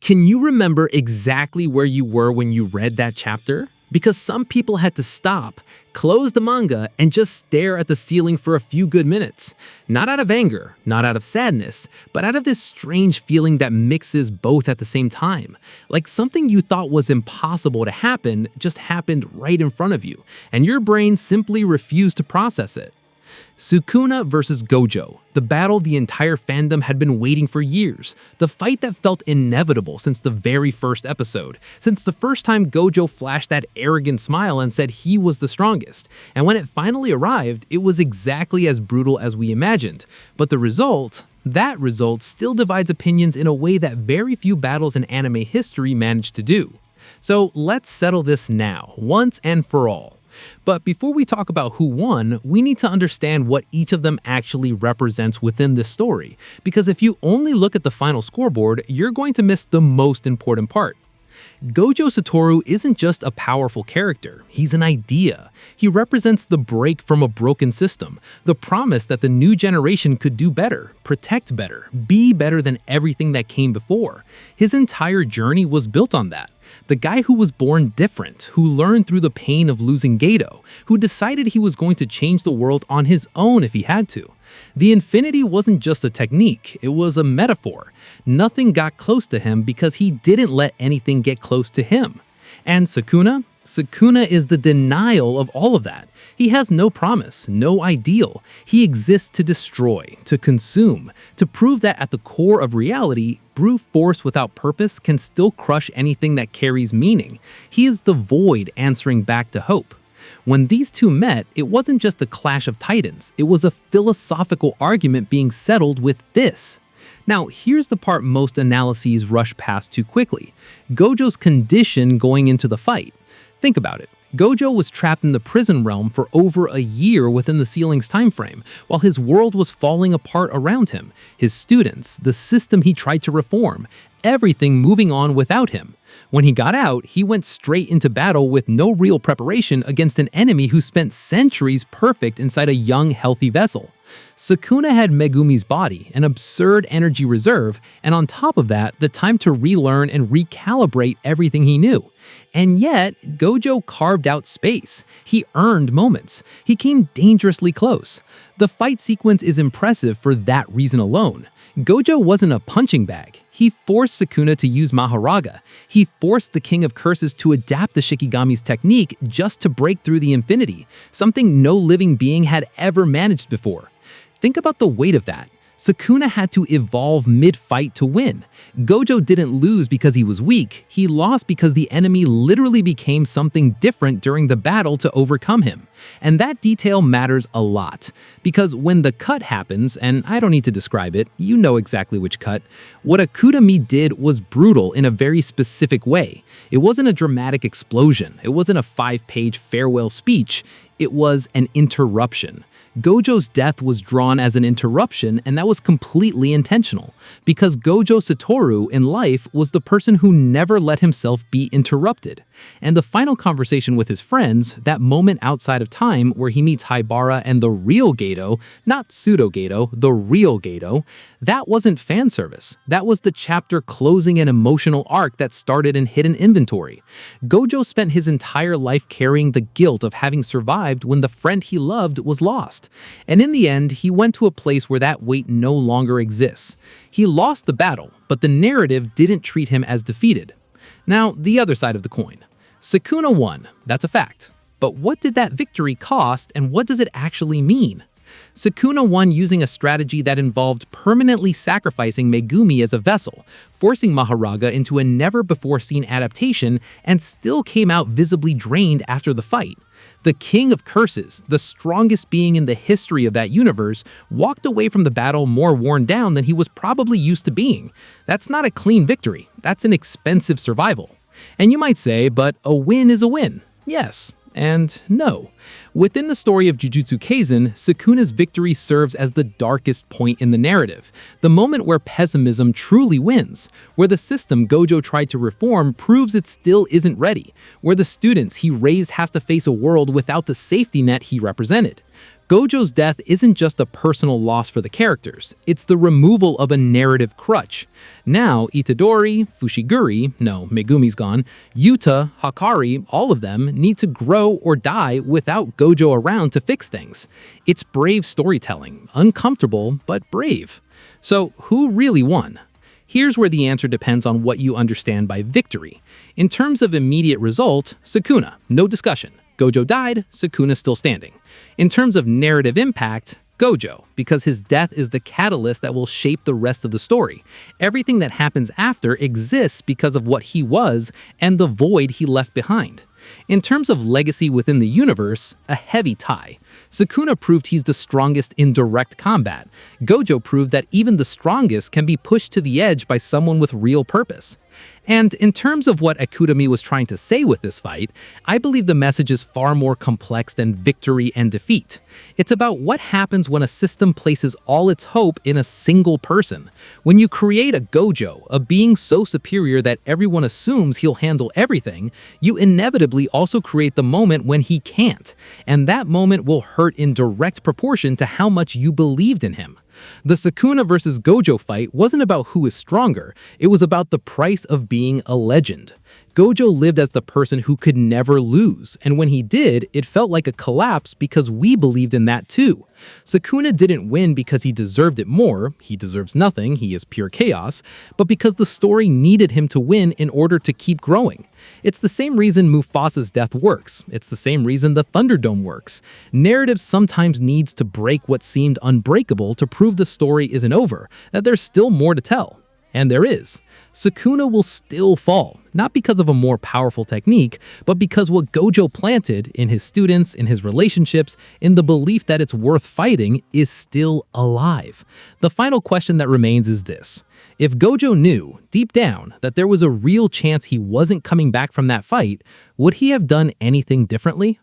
Can you remember exactly where you were when you read that chapter? Because some people had to stop, close the manga, and just stare at the ceiling for a few good minutes. Not out of anger, not out of sadness, but out of this strange feeling that mixes both at the same time. Like something you thought was impossible to happen just happened right in front of you, and your brain simply refused to process it. Sukuna versus Gojo, the battle the entire fandom had been waiting for years, the fight that felt inevitable since the very first episode, since the first time Gojo flashed that arrogant smile and said he was the strongest, and when it finally arrived, it was exactly as brutal as we imagined, but that result still divides opinions in a way that very few battles in anime history managed to do. So let's settle this now, once and for all. But before we talk about who won, we need to understand what each of them actually represents within this story, because if you only look at the final scoreboard, you're going to miss the most important part. Gojo Satoru isn't just a powerful character, he's an idea. He represents the break from a broken system, the promise that the new generation could do better, protect better, be better than everything that came before. His entire journey was built on that. The guy who was born different, who learned through the pain of losing Geto, who decided he was going to change the world on his own if he had to. The infinity wasn't just a technique, it was a metaphor. Nothing got close to him because he didn't let anything get close to him. And Sukuna? Sukuna is the denial of all of that. He has no promise, no ideal. He exists to destroy, to consume, to prove that at the core of reality, brute force without purpose can still crush anything that carries meaning. He is the void answering back to hope. When these two met, it wasn't just a clash of titans, it was a philosophical argument being settled with this. Now, here's the part most analyses rush past too quickly. Gojo's condition going into the fight. Think about it. Gojo was trapped in the prison realm for over a year within the ceiling's time frame, while his world was falling apart around him, his students, the system he tried to reform, everything moving on without him. When he got out, he went straight into battle with no real preparation against an enemy who spent centuries perfect inside a young, healthy vessel. Sukuna had Megumi's body, an absurd energy reserve, and on top of that, the time to relearn and recalibrate everything he knew. And yet, Gojo carved out space. He earned moments. He came dangerously close. The fight sequence is impressive for that reason alone. Gojo wasn't a punching bag. He forced Sukuna to use Mahoraga. He forced the King of Curses to adapt the Shikigami's technique just to break through the infinity, something no living being had ever managed before. Think about the weight of that. Sukuna had to evolve mid-fight to win. Gojo didn't lose because he was weak, he lost because the enemy literally became something different during the battle to overcome him. And that detail matters a lot, because when the cut happens, and I don't need to describe it, you know exactly which cut, what Akudami did was brutal in a very specific way. It wasn't a dramatic explosion, it wasn't a 5-page farewell speech, it was an interruption. Gojo's death was drawn as an interruption, and that was completely intentional, because Gojo Satoru in life was the person who never let himself be interrupted. And the final conversation with his friends, that moment outside of time where he meets Haibara and the real Geto, not pseudo-Geto, the real Geto, that wasn't fan service. That was the chapter closing an emotional arc that started in hidden inventory. Gojo spent his entire life carrying the guilt of having survived when the friend he loved was lost. And in the end, he went to a place where that weight no longer exists. He lost the battle, but the narrative didn't treat him as defeated. Now, the other side of the coin. Sukuna won, that's a fact. But what did that victory cost, and what does it actually mean? Sukuna won using a strategy that involved permanently sacrificing Megumi as a vessel, forcing Mahoraga into a never-before-seen adaptation, and still came out visibly drained after the fight. The King of Curses, the strongest being in the history of that universe, walked away from the battle more worn down than he was probably used to being. That's not a clean victory, that's an expensive survival. And you might say, but a win is a win. Yes, and no. Within the story of Jujutsu Kaisen, Sukuna's victory serves as the darkest point in the narrative, the moment where pessimism truly wins, where the system Gojo tried to reform proves it still isn't ready, where the students he raised has to face a world without the safety net he represented. Gojo's death isn't just a personal loss for the characters, it's the removal of a narrative crutch. Now, Itadori, Fushiguri, no, Megumi's gone, Yuta, Hakari, all of them need to grow or die without Gojo around to fix things. It's brave storytelling, uncomfortable, but brave. So, who really won? Here's where the answer depends on what you understand by victory. In terms of immediate result, Sukuna, no discussion. Gojo died, Sukuna still standing. In terms of narrative impact, Gojo, because his death is the catalyst that will shape the rest of the story. Everything that happens after exists because of what he was and the void he left behind. In terms of legacy within the universe, a heavy tie. Sukuna proved he's the strongest in direct combat. Gojo proved that even the strongest can be pushed to the edge by someone with real purpose. And in terms of what Akutami was trying to say with this fight, I believe the message is far more complex than victory and defeat. It's about what happens when a system places all its hope in a single person. When you create a Gojo, a being so superior that everyone assumes he'll handle everything, you inevitably also create the moment when he can't. And that moment will hurt in direct proportion to how much you believed in him. The Sukuna versus Gojo fight wasn't about who is stronger, it was about the price of being a legend. Gojo lived as the person who could never lose, and when he did, it felt like a collapse because we believed in that too. Sukuna didn't win because he deserved it more, he deserves nothing, he is pure chaos, but because the story needed him to win in order to keep growing. It's the same reason Mufasa's death works, it's the same reason the Thunderdome works. Narrative sometimes needs to break what seemed unbreakable to prove the story isn't over, that there's still more to tell. And there is. Sukuna will still fall, not because of a more powerful technique, but because what Gojo planted in his students, in his relationships, in the belief that it's worth fighting, is still alive. The final question that remains is this. If Gojo knew, deep down, that there was a real chance he wasn't coming back from that fight, would he have done anything differently?